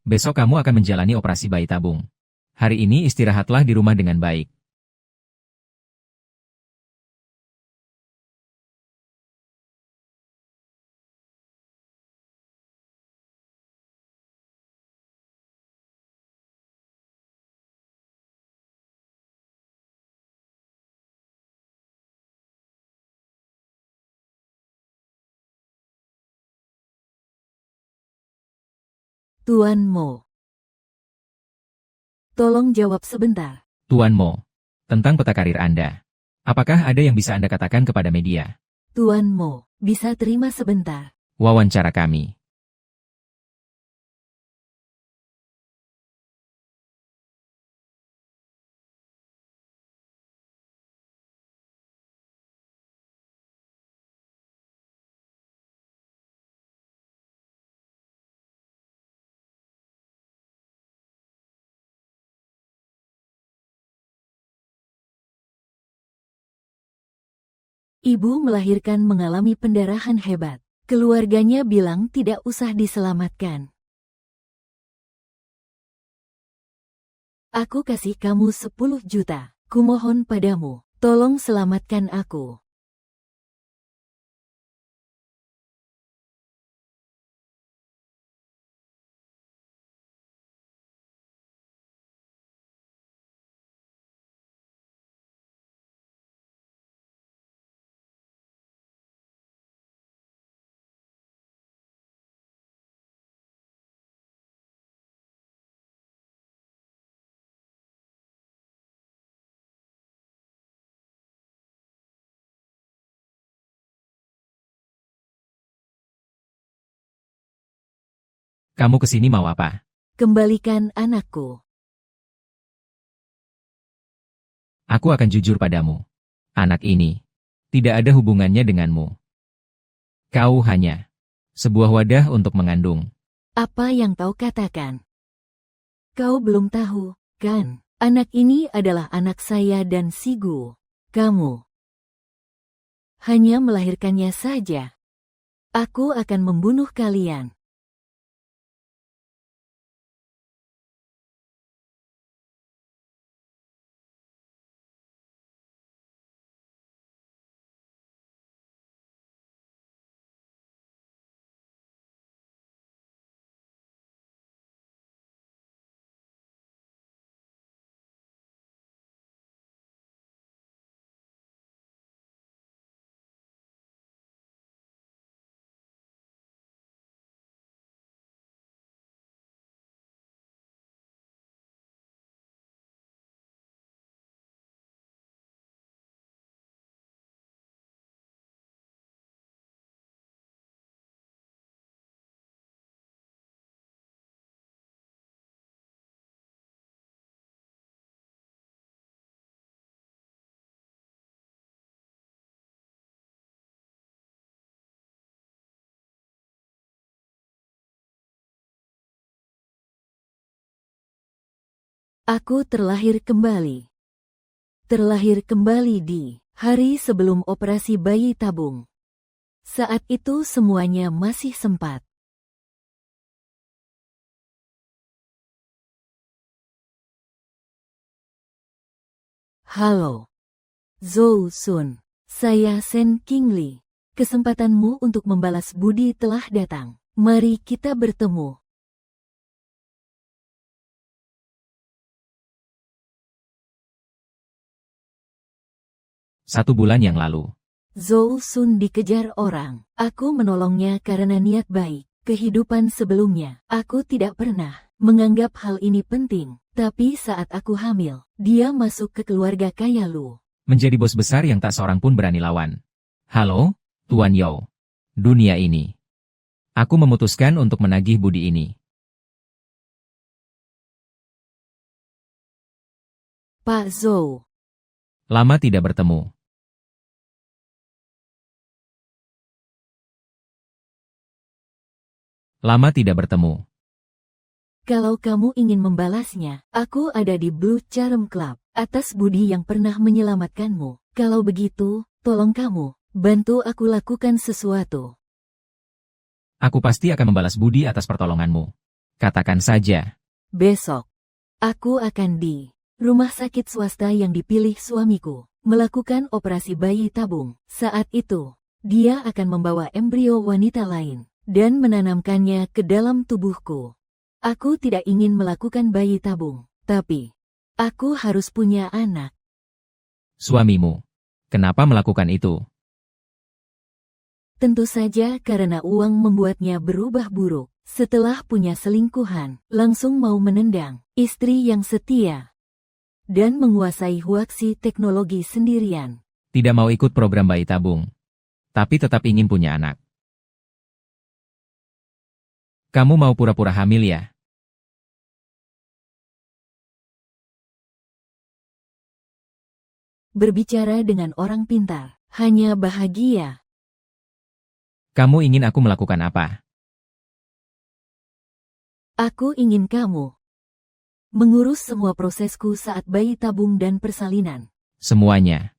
Besok kamu akan menjalani operasi bayi tabung. Hari ini istirahatlah di rumah dengan baik. Tuan Mo. Tolong jawab sebentar. Tuan Mo, tentang peta karir Anda. Apakah ada yang bisa Anda katakan kepada media? Tuan Mo, bisa terima sebentar. Wawancara kami. Ibu melahirkan mengalami pendarahan hebat. Keluarganya bilang tidak usah diselamatkan. Aku kasih kamu 10 juta. Kumohon padamu, tolong selamatkan aku. Kamu kesini mau apa? Kembalikan anakku. Aku akan jujur padamu. Anak ini tidak ada hubungannya denganmu. Kau hanya sebuah wadah untuk mengandung. Apa yang kau katakan? Kau belum tahu, kan? Anak ini adalah anak saya dan Sigu. Kamu hanya melahirkannya saja. Aku akan membunuh kalian. Aku terlahir kembali. Terlahir kembali di hari sebelum operasi bayi tabung. Saat itu semuanya masih sempat. Halo. Zhou Sun. Saya Shen Qingli. Kesempatanmu untuk membalas budi telah datang. Mari kita bertemu. Satu bulan yang lalu. Zhou Sun dikejar orang. Aku menolongnya karena niat baik. Kehidupan sebelumnya, aku tidak pernah menganggap hal ini penting. Tapi saat aku hamil, dia masuk ke keluarga kaya Lu. Menjadi bos besar yang tak seorang pun berani lawan. Halo, Tuan Yao. Dunia ini. Aku memutuskan untuk menagih budi ini. Pak Zhou. Lama tidak bertemu. Lama tidak bertemu. Kalau kamu ingin membalasnya, aku ada di Blue Charm Club, atas budi yang pernah menyelamatkanmu. Kalau begitu, tolong kamu, bantu aku lakukan sesuatu. Aku pasti akan membalas budi atas pertolonganmu. Katakan saja. Besok, aku akan di rumah sakit swasta yang dipilih suamiku melakukan operasi bayi tabung. Saat itu, dia akan membawa embrio wanita lain dan menanamkannya ke dalam tubuhku. Aku tidak ingin melakukan bayi tabung, tapi aku harus punya anak. Suamimu. Kenapa melakukan itu? Tentu saja karena uang membuatnya berubah buruk. Setelah punya selingkuhan, langsung mau menendang istri yang setia dan menguasai huaksi teknologi sendirian. Tidak mau ikut program bayi tabung, tapi tetap ingin punya anak. Kamu mau pura-pura hamil ya? Berbicara dengan orang pintar, hanya bahagia. Kamu ingin aku melakukan apa? Aku ingin kamu mengurus semua prosesku saat bayi tabung dan persalinan. Semuanya.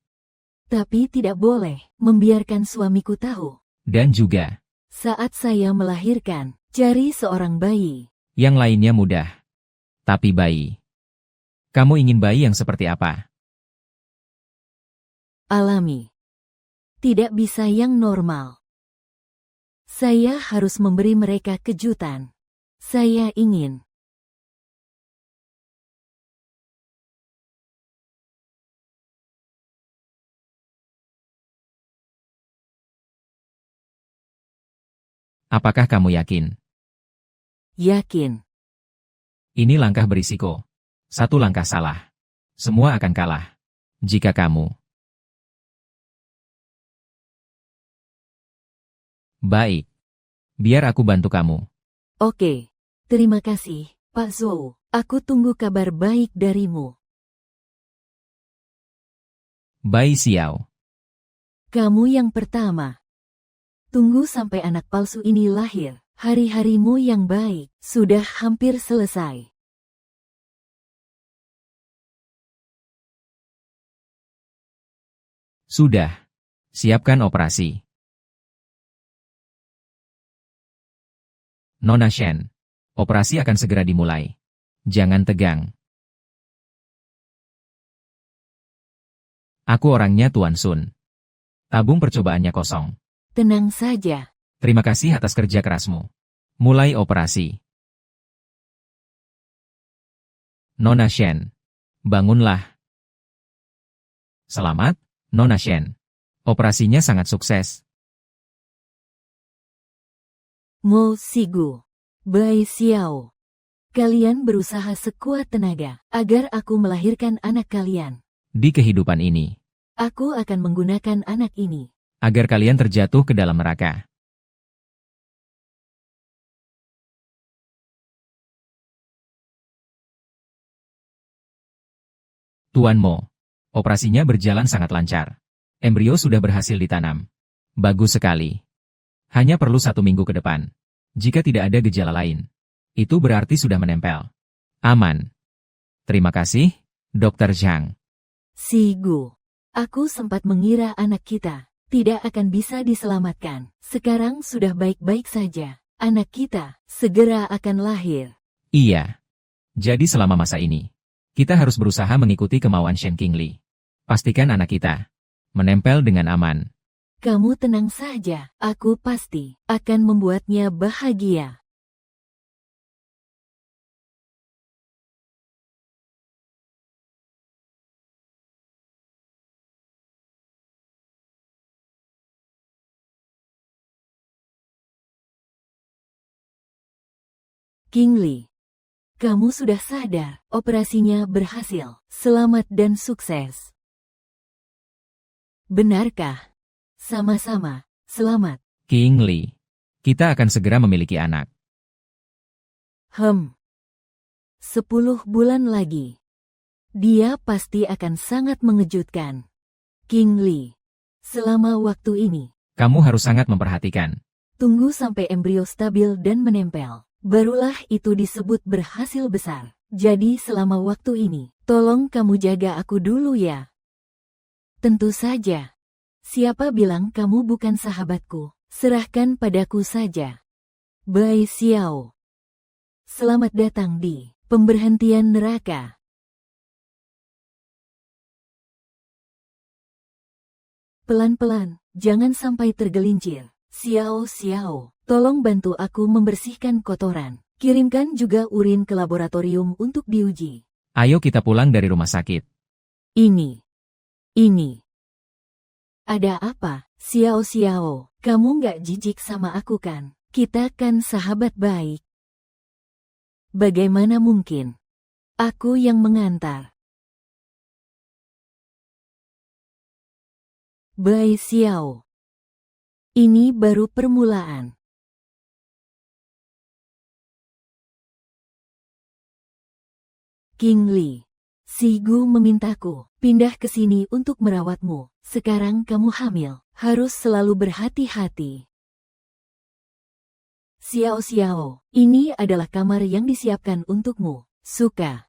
Tapi tidak boleh membiarkan suamiku tahu. Dan juga. Saat saya melahirkan, cari seorang bayi. Yang lainnya mudah. Tapi bayi. Kamu ingin bayi yang seperti apa? Alami. Tidak bisa yang normal. Saya harus memberi mereka kejutan. Saya ingin. Apakah kamu yakin? Yakin. Ini langkah berisiko. Satu langkah salah. Semua akan kalah. Jika kamu. Baik. Biar aku bantu kamu. Oke. Terima kasih, Pak Zhou. Aku tunggu kabar baik darimu. Bai Xiao. Kamu yang pertama. Tunggu sampai anak palsu ini lahir. Hari-harimu yang baik sudah hampir selesai. Sudah. Siapkan operasi. Nona Shen. Operasi akan segera dimulai. Jangan tegang. Aku orangnya Tuan Sun. Tabung percobaannya kosong. Tenang saja. Terima kasih atas kerja kerasmu. Mulai operasi. Nona Shen. Bangunlah. Selamat, Nona Shen. Operasinya sangat sukses. Mo Sigu. Bai Xiao. Kalian berusaha sekuat tenaga agar aku melahirkan anak kalian. Di kehidupan ini. Aku akan menggunakan anak ini. Agar kalian terjatuh ke dalam neraka. Tuan Mo. Operasinya berjalan sangat lancar. Embrio sudah berhasil ditanam. Bagus sekali. Hanya perlu 1 minggu ke depan. Jika tidak ada gejala lain. Itu berarti sudah menempel. Aman. Terima kasih, Dr. Zhang. Sigu. Aku sempat mengira anak kita tidak akan bisa diselamatkan. Sekarang sudah baik-baik saja. Anak kita segera akan lahir. Iya. Jadi selama masa ini, kita harus berusaha mengikuti kemauan Shen Qingli. Pastikan anak kita menempel dengan aman. Kamu tenang saja, aku pasti akan membuatnya bahagia. Qingli, kamu sudah sadar, operasinya berhasil. Selamat dan sukses. Benarkah? Sama-sama, selamat. Qingli, kita akan segera memiliki anak. 10 bulan lagi. Dia pasti akan sangat mengejutkan. Qingli, selama waktu ini, Kamu harus sangat memperhatikan. tunggu sampai embrio stabil dan menempel. Barulah itu disebut berhasil besar. Jadi selama waktu ini, tolong kamu jaga aku dulu ya. Tentu saja. Siapa bilang kamu bukan sahabatku? Serahkan padaku saja. Bai Xiao. Selamat datang di pemberhentian neraka. Pelan-pelan, jangan sampai tergelincir. Xiao, tolong bantu aku membersihkan kotoran. Kirimkan juga urin ke laboratorium untuk diuji. Ayo kita pulang dari rumah sakit. Ini. Ada apa? Xiao, kamu nggak jijik sama aku kan? Kita kan sahabat baik. Bagaimana mungkin? Aku yang mengantar. Bai Xiao. Ini baru permulaan. King Li. Si Gu memintaku pindah ke sini untuk merawatmu. Sekarang kamu hamil. Harus selalu berhati-hati. Xiao, ini adalah kamar yang disiapkan untukmu. Suka.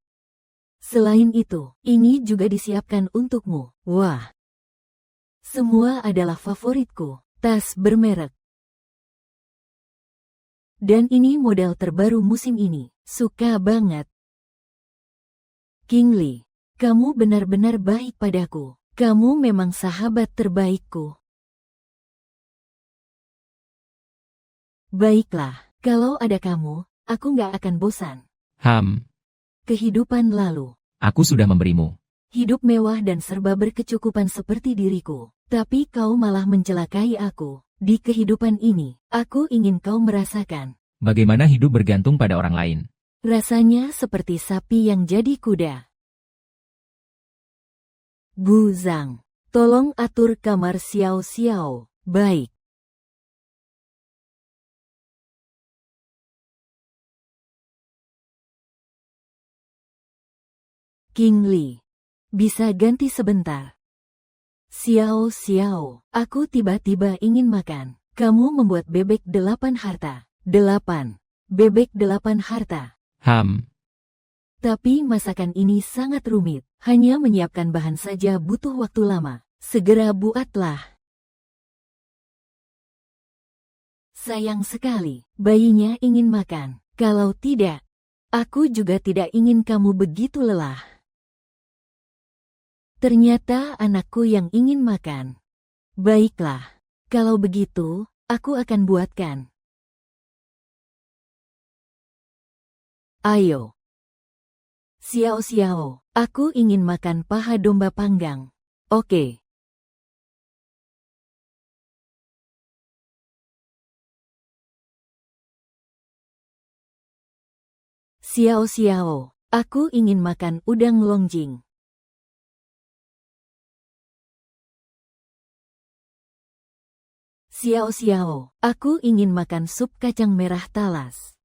Selain itu, ini juga disiapkan untukmu. Wah. Semua adalah favoritku. Tas bermerek. Dan ini model terbaru musim ini. Suka banget. King Li, kamu benar-benar baik padaku. Kamu memang sahabat terbaikku. Baiklah, kalau ada kamu, aku nggak akan bosan. Kehidupan lalu. Aku sudah memberimu. Hidup mewah dan serba berkecukupan seperti diriku. Tapi kau malah mencelakai aku. Di kehidupan ini, aku ingin kau merasakan. Bagaimana hidup bergantung pada orang lain? Rasanya seperti sapi yang jadi kuda. Bu Zhang, tolong atur kamar Xiao. Baik. King Li, bisa ganti sebentar. Xiao, aku tiba-tiba ingin makan. Kamu membuat bebek 8 harta. 8. Bebek 8 harta. Tapi masakan ini sangat rumit. Hanya menyiapkan bahan saja butuh waktu lama. Segera buatlah. Sayang sekali, bayinya ingin makan. Kalau tidak, aku juga tidak ingin kamu begitu lelah. Ternyata anakku yang ingin makan. Baiklah, kalau begitu, aku akan buatkan. Ayo. Xiao, aku ingin makan paha domba panggang. Oke. Xiao, aku ingin makan udang longjing. Xiao, aku ingin makan sup kacang merah talas.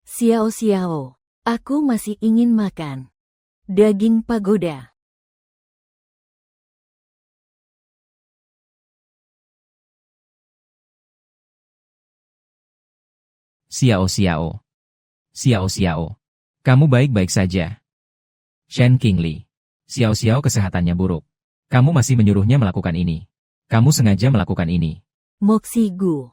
Xiao, aku masih ingin makan daging pagoda. Xiao. Kamu baik-baik saja. Shen King Li. Xiao kesehatannya buruk. Kamu masih menyuruhnya melakukan ini. Kamu sengaja melakukan ini. Moxie Gu.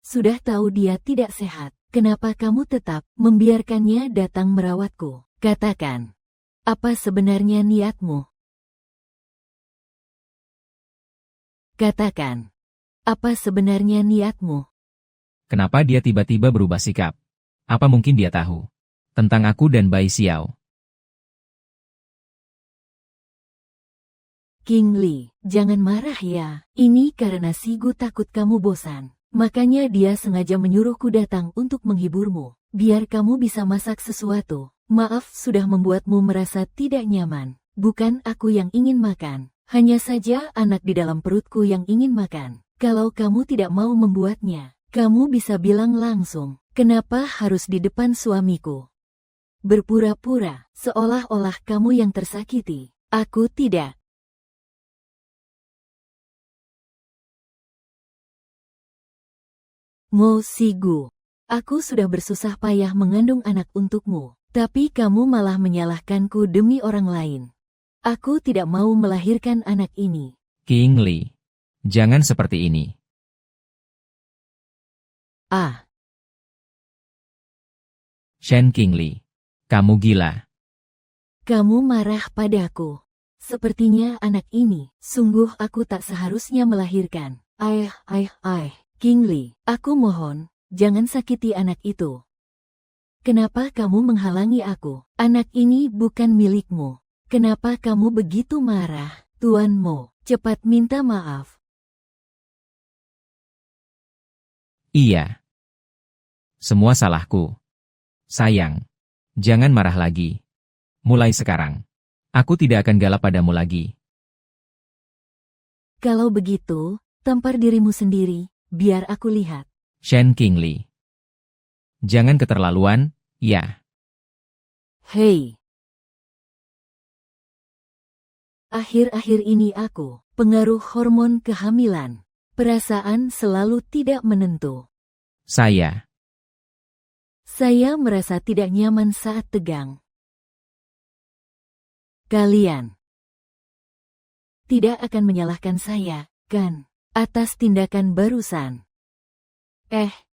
Sudah tahu dia tidak sehat. Kenapa kamu tetap membiarkannya datang merawatku? Katakan. Apa sebenarnya niatmu? Katakan. Apa sebenarnya niatmu? Kenapa dia tiba-tiba berubah sikap? Apa mungkin dia tahu tentang aku dan Bai Xiao? King Li, jangan marah ya. Ini karena si Gu takut kamu bosan. Makanya dia sengaja menyuruhku datang untuk menghiburmu. Biar kamu bisa masak sesuatu. Maaf sudah membuatmu merasa tidak nyaman. Bukan aku yang ingin makan. Hanya saja anak di dalam perutku yang ingin makan. Kalau kamu tidak mau membuatnya, kamu bisa bilang langsung. Kenapa harus di depan suamiku? Berpura-pura, seolah-olah kamu yang tersakiti. Aku tidak. Mo Si Gu, aku sudah bersusah payah mengandung anak untukmu. Tapi kamu malah menyalahkanku demi orang lain. Aku tidak mau melahirkan anak ini. King Li, jangan seperti ini. Ah, Shen King Li, kamu gila. kamu marah padaku. Sepertinya anak ini, sungguh aku tak seharusnya melahirkan. King Li, aku mohon, jangan sakiti anak itu. Kenapa kamu menghalangi aku? Anak ini bukan milikmu. Kenapa kamu begitu marah, Tuan Mo? Cepat minta maaf. Iya. Semua salahku. Sayang, jangan marah lagi. Mulai sekarang, aku tidak akan galak padamu lagi. Kalau begitu, tampar dirimu sendiri, biar aku lihat. Shen King Li. Jangan keterlaluan, ya. Hei. Akhir-akhir ini aku, pengaruh hormon kehamilan. Perasaan selalu tidak menentu. Saya Merasa tidak nyaman saat tegang. Kalian tidak akan menyalahkan saya, kan? Atas tindakan barusan.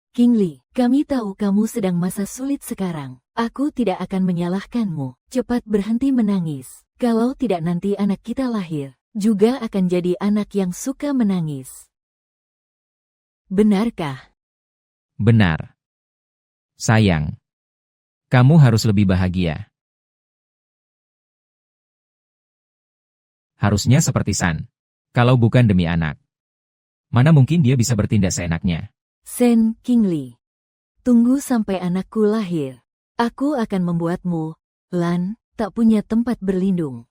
King Li, kami tahu kamu sedang masa sulit sekarang. Aku tidak akan menyalahkanmu. Cepat berhenti menangis. Kalau tidak nanti anak kita lahir, juga akan jadi anak yang suka menangis. Benarkah? benar. Sayang, kamu harus lebih bahagia. Harusnya seperti San. Kalau bukan demi anak. Mana mungkin dia bisa bertindak seenaknya. Shen King Li. Tunggu sampai anakku lahir. Aku akan membuatmu, Lan, tak punya tempat berlindung.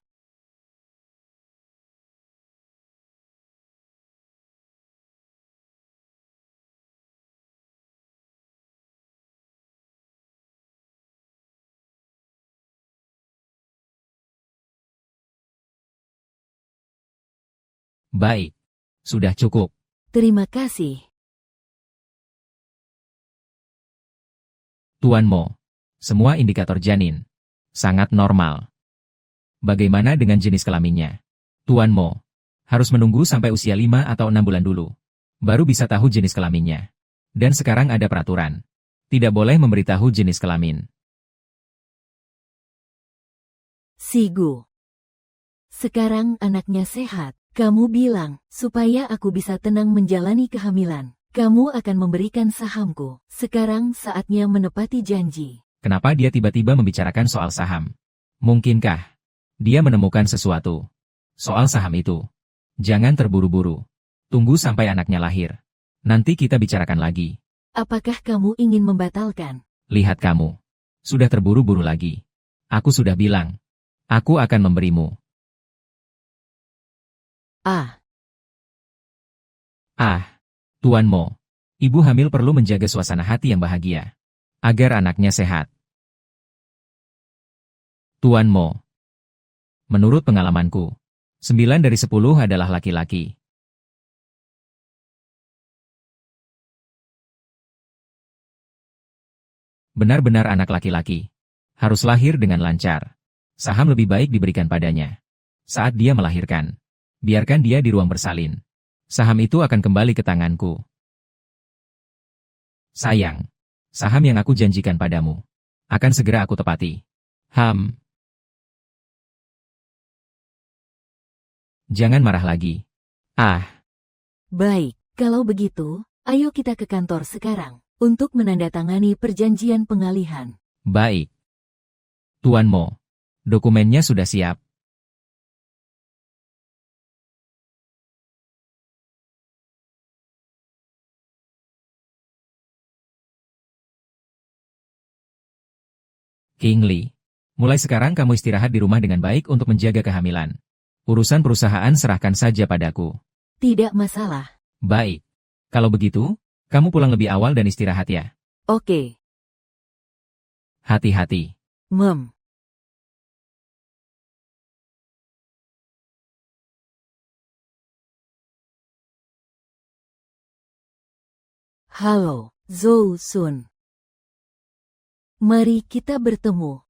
Baik. Sudah cukup. Terima kasih. Tuan Mo. Semua indikator janin. Sangat normal. Bagaimana dengan jenis kelaminnya? Tuan Mo. Harus menunggu sampai usia 5 atau 6 bulan dulu. Baru bisa tahu jenis kelaminnya. Dan sekarang ada peraturan. Tidak boleh memberitahu jenis kelamin. Sigu. Sekarang anaknya sehat. Kamu bilang, supaya aku bisa tenang menjalani kehamilan. Kamu akan memberikan sahamku. Sekarang saatnya menepati janji. Kenapa dia tiba-tiba membicarakan soal saham? Mungkinkah dia menemukan sesuatu soal saham itu? Jangan terburu-buru. Tunggu sampai anaknya lahir. Nanti kita bicarakan lagi. Apakah kamu ingin membatalkan? Lihat kamu. Sudah terburu-buru lagi. Aku sudah bilang. Aku akan memberimu. Tuan Mo. Ibu hamil perlu menjaga suasana hati yang bahagia. Agar anaknya sehat. Tuan Mo. Menurut pengalamanku, 9 dari 10 adalah laki-laki. Benar-benar anak laki-laki. Harus lahir dengan lancar. Saham lebih baik diberikan padanya. Saat dia melahirkan. Biarkan dia di ruang bersalin. Saham itu akan kembali ke tanganku. Sayang. Saham yang aku janjikan padamu. Akan segera aku tepati. Jangan marah lagi. Baik, kalau begitu, ayo kita ke kantor sekarang. Untuk menandatangani perjanjian pengalihan. Baik. Tuan Mo. Dokumennya sudah siap. King Li. Mulai sekarang kamu istirahat di rumah dengan baik untuk menjaga kehamilan. Urusan perusahaan serahkan saja padaku. Tidak masalah. Baik. Kalau begitu, kamu pulang lebih awal dan istirahat ya. Oke. Hati-hati. Mem. Halo, Zhou Sun. Mari kita bertemu.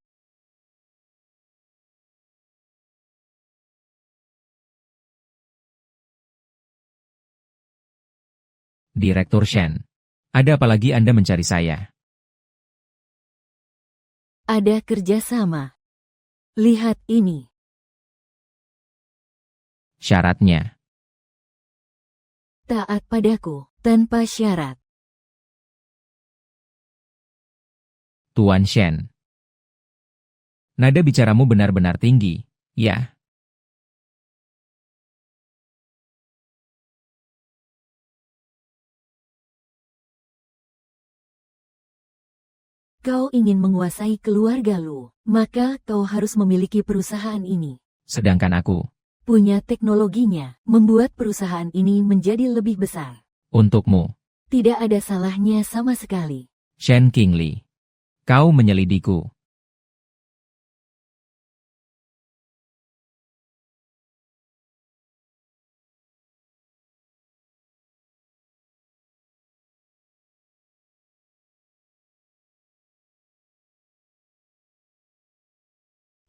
Direktur Shen. Ada apa lagi Anda mencari saya? Ada kerjasama. Lihat ini. Syaratnya. Taat padaku, tanpa syarat. Tuan Shen. Nada bicaramu benar-benar tinggi, ya. Kau ingin menguasai keluarga Lu, maka kau harus memiliki perusahaan ini. Sedangkan aku. Punya teknologinya, membuat perusahaan ini menjadi lebih besar. Untukmu. Tidak ada salahnya sama sekali. Shen Qingli. Kau menyelidiku.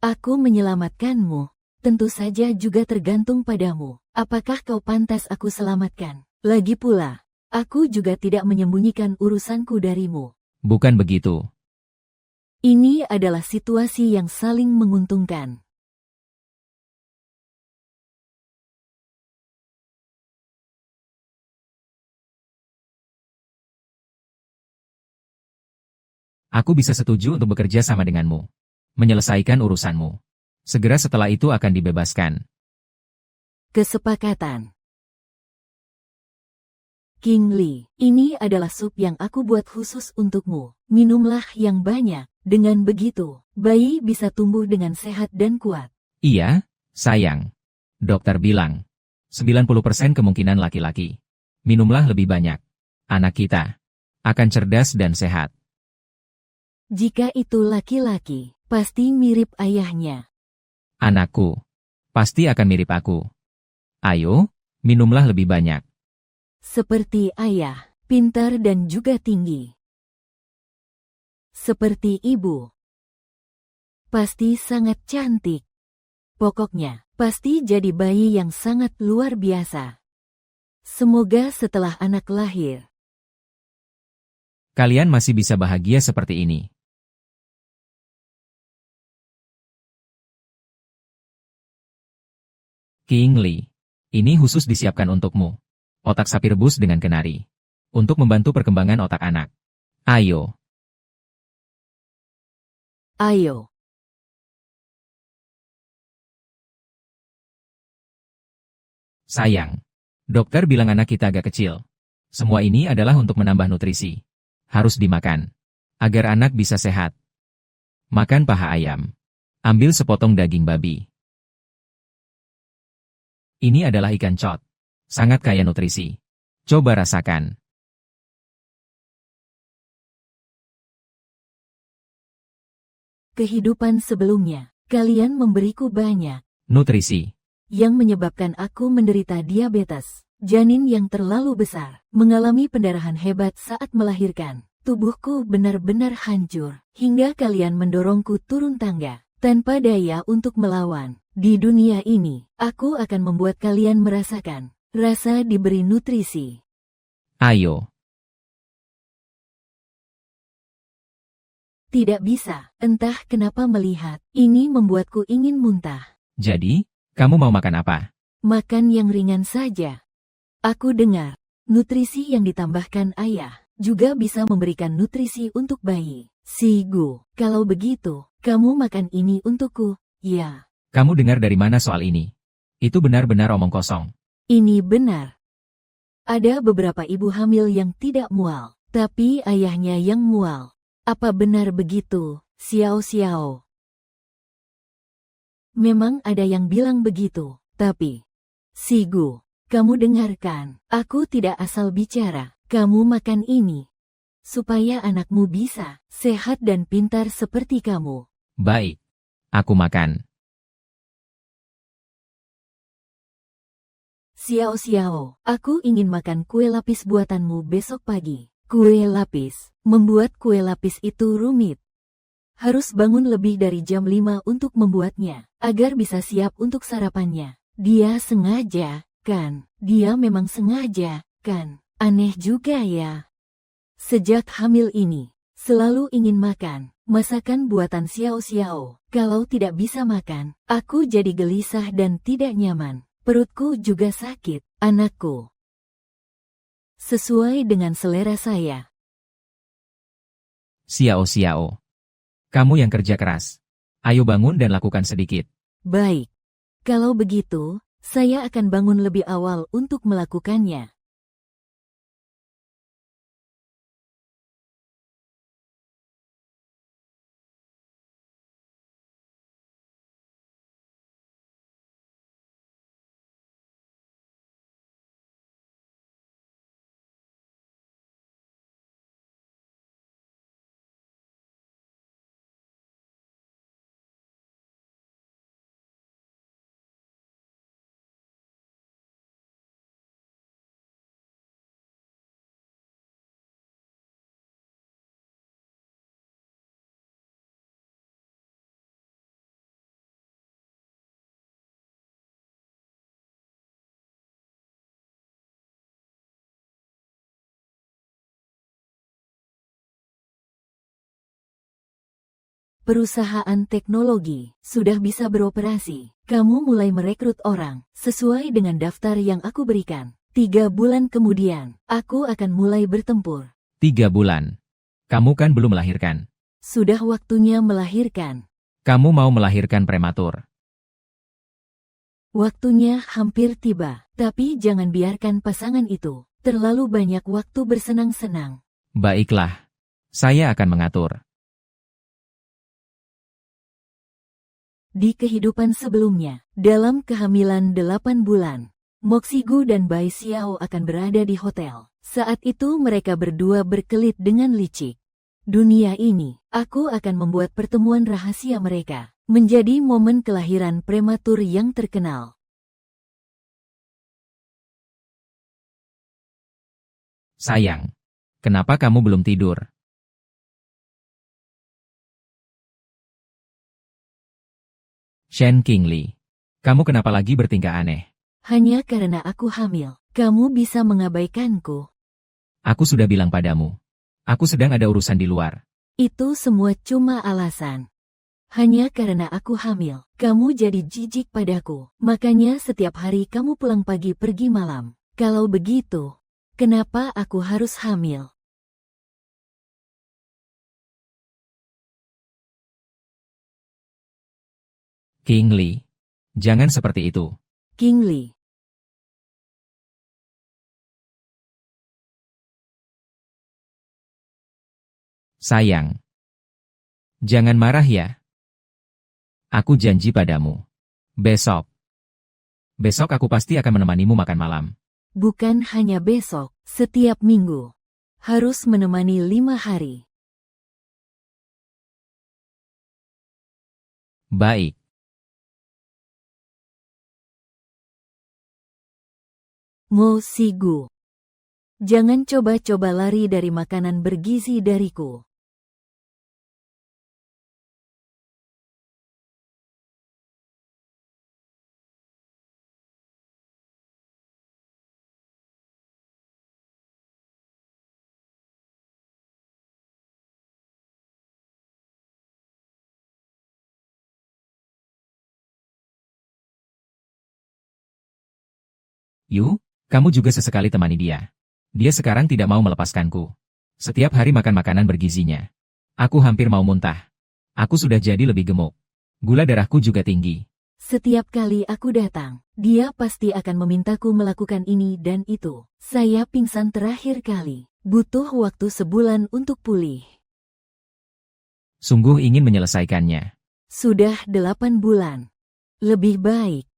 Aku menyelamatkanmu. Tentu saja juga tergantung padamu. Apakah kau pantas aku selamatkan? Lagi pula, aku juga tidak menyembunyikan urusanku darimu. Bukan begitu. Ini adalah situasi yang saling menguntungkan. Aku bisa setuju untuk bekerja sama denganmu. Menyelesaikan urusanmu. Segera setelah itu akan dibebaskan. Kesepakatan. Qingli, ini adalah sup yang aku buat khusus untukmu. Minumlah yang banyak. Dengan begitu, bayi bisa tumbuh dengan sehat dan kuat. Iya, sayang. Dokter bilang. 90% kemungkinan laki-laki. Minumlah lebih banyak. Anak kita akan cerdas dan sehat. Jika itu laki-laki, pasti mirip ayahnya. Anakku pasti akan mirip aku. Ayo, minumlah lebih banyak. Seperti ayah, pintar dan juga tinggi. Seperti ibu. Pasti sangat cantik. Pokoknya, pasti jadi bayi yang sangat luar biasa. Semoga setelah anak lahir, Kalian masih bisa bahagia seperti ini. Qingli, ini khusus disiapkan untukmu. Otak sapi rebus dengan kenari. Untuk membantu perkembangan otak anak. Ayo. ayo. Sayang. Dokter bilang anak kita agak kecil. Semua ini adalah untuk menambah nutrisi. Harus dimakan. Agar anak bisa sehat. Makan paha ayam. Ambil sepotong daging babi. Ini adalah ikan cod. Sangat kaya nutrisi. Coba rasakan. Kehidupan sebelumnya, kalian memberiku banyak. Nutrisi. Yang menyebabkan aku menderita diabetes. Janin yang terlalu besar, mengalami pendarahan hebat saat melahirkan. Tubuhku benar-benar hancur, hingga kalian mendorongku turun tangga, tanpa daya untuk melawan. Di dunia ini, aku akan membuat kalian merasakan rasa diberi nutrisi. Ayo. Tidak bisa, entah kenapa melihat, ini membuatku ingin muntah. Jadi, kamu mau makan apa? Makan yang ringan saja. Aku dengar, nutrisi yang ditambahkan ayah, juga bisa memberikan nutrisi untuk bayi. Sigu, kalau begitu, kamu makan ini untukku, ya. Kamu dengar dari mana soal ini? Itu benar-benar omong kosong. Ini benar. Ada beberapa ibu hamil yang tidak mual, tapi ayahnya yang mual. Apa benar begitu, Xiao Xiao? Memang ada yang bilang begitu, tapi... Sigu, kamu dengarkan, aku tidak asal bicara, kamu makan ini. Supaya anakmu bisa sehat dan pintar seperti kamu. Baik. Aku makan. Xiao Xiao, aku ingin makan kue lapis buatanmu besok pagi. Kue lapis. Membuat kue lapis itu rumit. Harus bangun lebih dari jam 5 untuk membuatnya, agar bisa siap untuk sarapannya. Dia sengaja, kan? Dia memang sengaja, kan? Aneh juga ya. Sejak hamil ini, selalu ingin makan masakan buatan Xiao Xiao. Kalau tidak bisa makan, aku jadi gelisah dan tidak nyaman. Perutku juga sakit, anakku. Sesuai dengan selera saya. Xiao Xiao. Kamu yang kerja keras. Ayo bangun dan lakukan sedikit. Baik. Kalau begitu, saya akan bangun lebih awal untuk melakukannya. Perusahaan teknologi sudah bisa beroperasi. Kamu mulai merekrut orang sesuai dengan daftar yang aku berikan. 3 bulan kemudian, aku akan mulai bertempur. 3 bulan. Kamu kan belum melahirkan. Sudah waktunya melahirkan. Kamu mau melahirkan prematur. Waktunya hampir tiba, tapi jangan biarkan pasangan itu terlalu banyak waktu bersenang-senang. Baiklah. Saya akan mengatur. Di kehidupan sebelumnya, dalam kehamilan 8 bulan, Moxigu dan Bai Xiao akan berada di hotel. Saat itu mereka berdua berkelit dengan licik. Dunia ini, aku akan membuat pertemuan rahasia mereka menjadi momen kelahiran prematur yang terkenal. Sayang. Kenapa kamu belum tidur? Shen Qingli. Kamu kenapa lagi bertingkah aneh? Hanya karena aku hamil, kamu bisa mengabaikanku. Aku sudah bilang padamu. Aku sedang ada urusan di luar. Itu semua cuma alasan. Hanya karena aku hamil, kamu jadi jijik padaku. Makanya setiap hari kamu pulang pagi pergi malam. Kalau begitu, kenapa aku harus hamil? Qingli. Jangan seperti itu. Qingli. Sayang. Jangan marah ya. Aku janji padamu. Besok. Besok aku pasti akan menemanimu makan malam. Bukan hanya besok, setiap minggu. Harus menemani 5 hari. Baik. Mo Sigu. Jangan coba-coba lari dari makanan bergizi dariku. Yu, kamu juga sesekali temani dia. Dia sekarang tidak mau melepaskanku. Setiap hari makan makanan bergizinya. Aku hampir mau muntah. Aku sudah jadi lebih gemuk. Gula darahku juga tinggi. Setiap kali aku datang, dia pasti akan memintaku melakukan ini dan itu. Saya pingsan terakhir kali. Butuh waktu sebulan untuk pulih. Sungguh ingin menyelesaikannya. Sudah 8 bulan. Lebih baik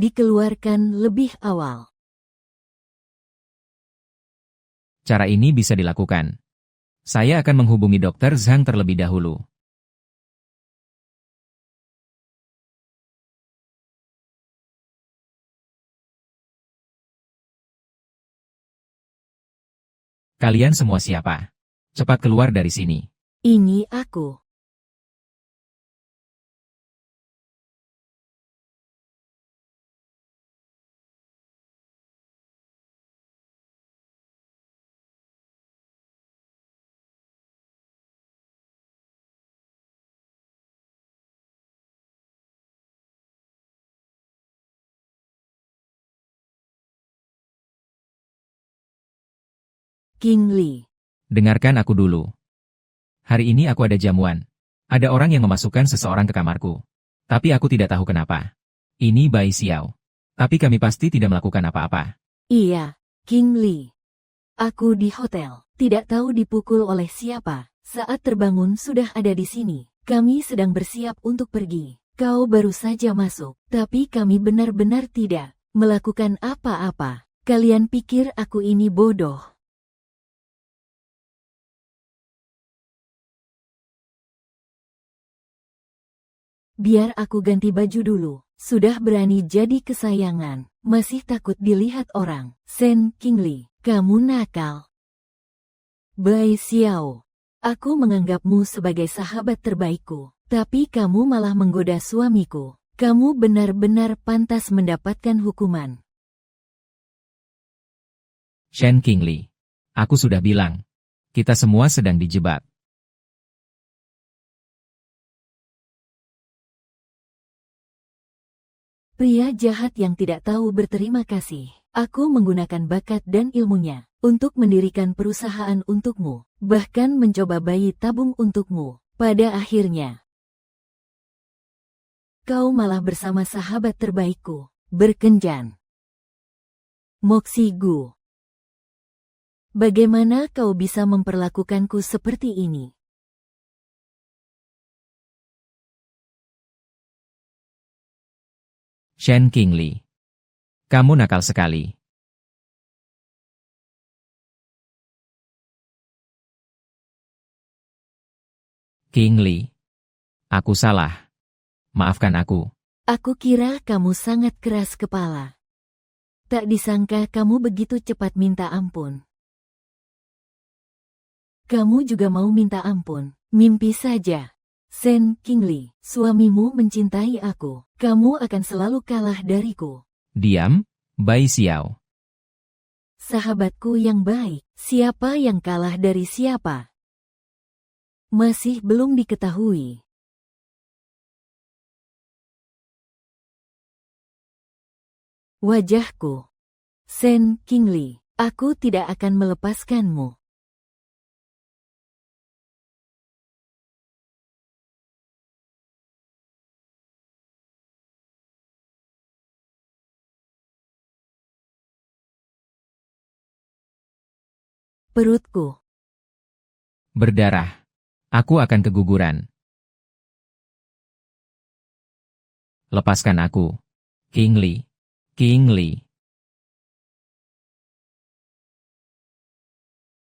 dikeluarkan lebih awal. Cara ini bisa dilakukan. Saya akan menghubungi Dokter Zhang terlebih dahulu. Kalian semua siapa? Cepat keluar dari sini. Ini aku. King Li. Dengarkan aku dulu. Hari ini aku ada jamuan. Ada orang yang memasukkan seseorang ke kamarku. Tapi aku tidak tahu kenapa. Ini Bai Xiao. Tapi kami pasti tidak melakukan apa-apa. Iya, King Li. Aku di hotel, tidak tahu dipukul oleh siapa. Saat terbangun sudah ada di sini. Kami sedang bersiap untuk pergi. Kau baru saja masuk, tapi kami benar-benar tidak melakukan apa-apa. Kalian pikir aku ini bodoh? Biar aku ganti baju dulu. Sudah berani jadi kesayangan, masih takut dilihat orang. Sen King Li, kamu nakal. Bai Xiao, aku menganggapmu sebagai sahabat terbaikku, tapi kamu malah menggoda suamiku. Kamu benar-benar pantas mendapatkan hukuman. Shen King Li. Aku sudah bilang. Kita semua sedang dijebak. Pria jahat yang tidak tahu berterima kasih. Aku menggunakan bakat dan ilmunya untuk mendirikan perusahaan untukmu, bahkan mencoba bayi tabung untukmu. Pada akhirnya, kau malah bersama sahabat terbaikku, berkencan. Moxie Gu. Bagaimana kau bisa memperlakukanku seperti ini? Shen King Li. Kamu nakal sekali. King Li. Aku salah. Maafkan aku. Aku kira kamu sangat keras kepala. Tak disangka kamu begitu cepat minta ampun. Kamu juga mau minta ampun. Mimpi saja. Sen King Li, suamimu mencintai aku. Kamu akan selalu kalah dariku. Diam, Bai Xiao. Sahabatku yang baik, siapa yang kalah dari siapa? Masih belum diketahui. Wajahku. Sen King Li, aku tidak akan melepaskanmu. Perutku. Berdarah. Aku akan keguguran. Lepaskan aku. King Li. King Li.